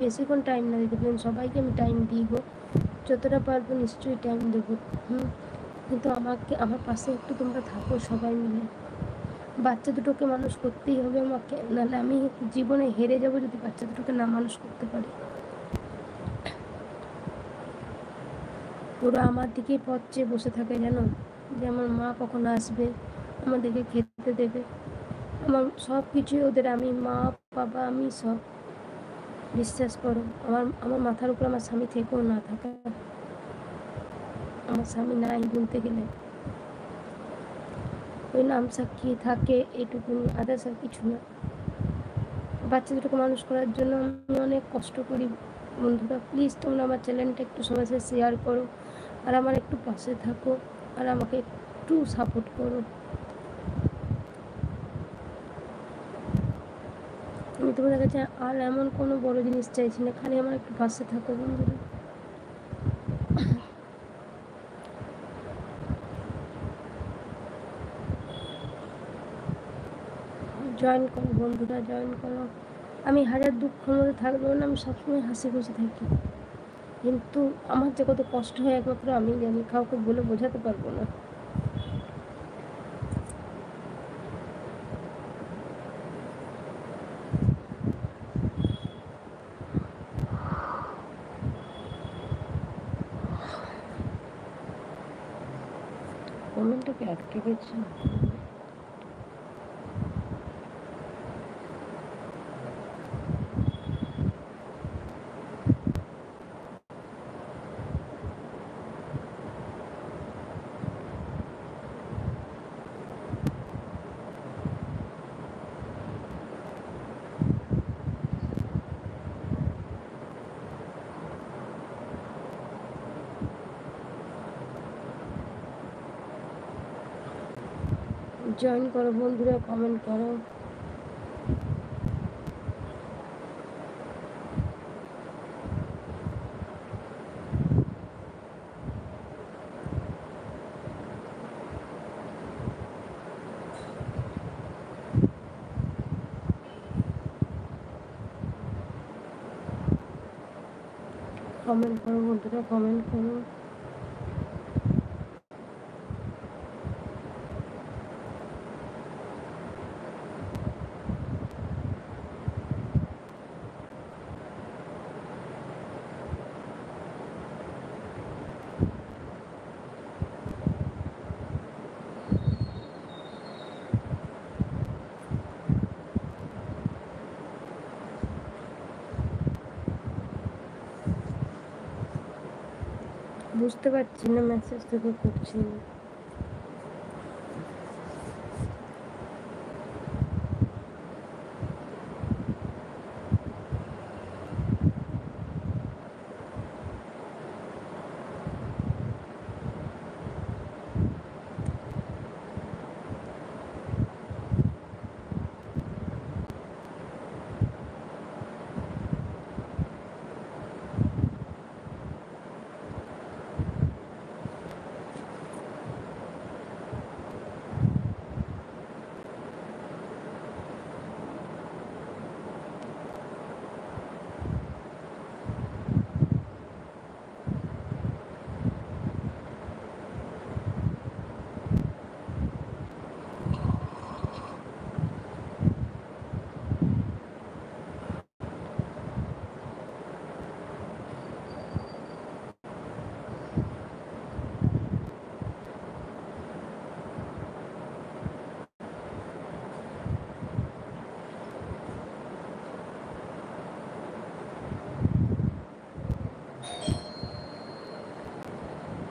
বেশিক্ষণ টাইম না দিতে পারেন, সবাইকে আমি টাইম দিই গো, যতটা পারবো নিশ্চয়ই টাইম দেবো। কিন্তু আমার পাশে একটু তোমরা থাকো সবাই মিলে। বাচ্চা দুটোকে মানুষ করতেই হবে আমাকে, নাহলে আমি জীবনে হেরে যাব যদি বাচ্চা দুটোকে না মানুষ করতে পারি। ওরা আমার দিকেই পথ চেয়ে বসে থাকে জানো, যে আমার মা কখন আসবে, আমাদেরকে খেতে দেবে। আমার সব কিছুই ওদের, আমি মা বাবা আমি সব। বিশ্বাস করো, আমার মাথার উপর আমার স্বামী থেকেও না থাকা, আমার স্বামী নাই বলতে গেলে, ওই নাম সাক্ষী থাকে এইটুকুনি, আদার্স আর কিছু না। বাচ্চা দুটোকে মানুষ করার জন্য আমি অনেক কষ্ট করি। বন্ধুরা প্লিজ তোমরা আমার চ্যানেলটা একটু সবার সাথে শেয়ার করো, আর আমার একটু পাশে থাকো, আর আমাকে একটু সাপোর্ট করো। আমি তোমাদের কাছে আর এমন কোনো বড় জিনিস চাইছি না, খালি আমার একটু পাশে থাকো বন্ধুরা। জয়েন করো বন্ধুরা, জয়েন করো। আমি হাজার দুঃখের মধ্যে থাকলেও না, আমি সবসময় হাসি খুশি থাকি, কিন্তু আমার যে কত কষ্ট হয় একমাত্র আমি জানি, কাউকে বলে বোঝাতে পারবো না। কমেন্টটাকে আটকে গেছে। জয়েন করো বন্ধুরা, কমেন্ট করো। কমেন্ট করো বন্ধুরা, কমেন্ট করো। বুঝতে পারছি না মেসেজ থেকে করছি না।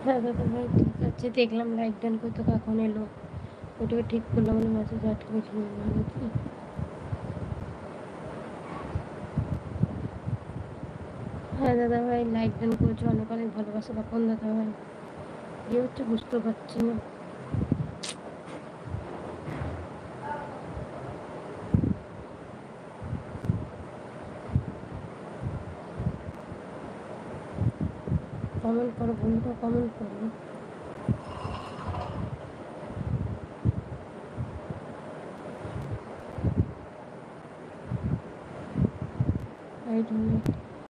হ্যাঁ দাদা ভাই ঠিক আছে, দেখলাম লাইক ডান করতে কখন এলো, ওটাকে ঠিক করলাম, বলে মেসেজ আটকে গেছিল। হ্যাঁ দাদা ভাই লাইক ডান করেছো, অনেক অনেক ভালোবাসা। কখন দাদা ভাই কি হচ্ছে বুঝতে পারছি না। কমেন্ট করো বন্ধুরা, কমেন্ট করো। I don't know.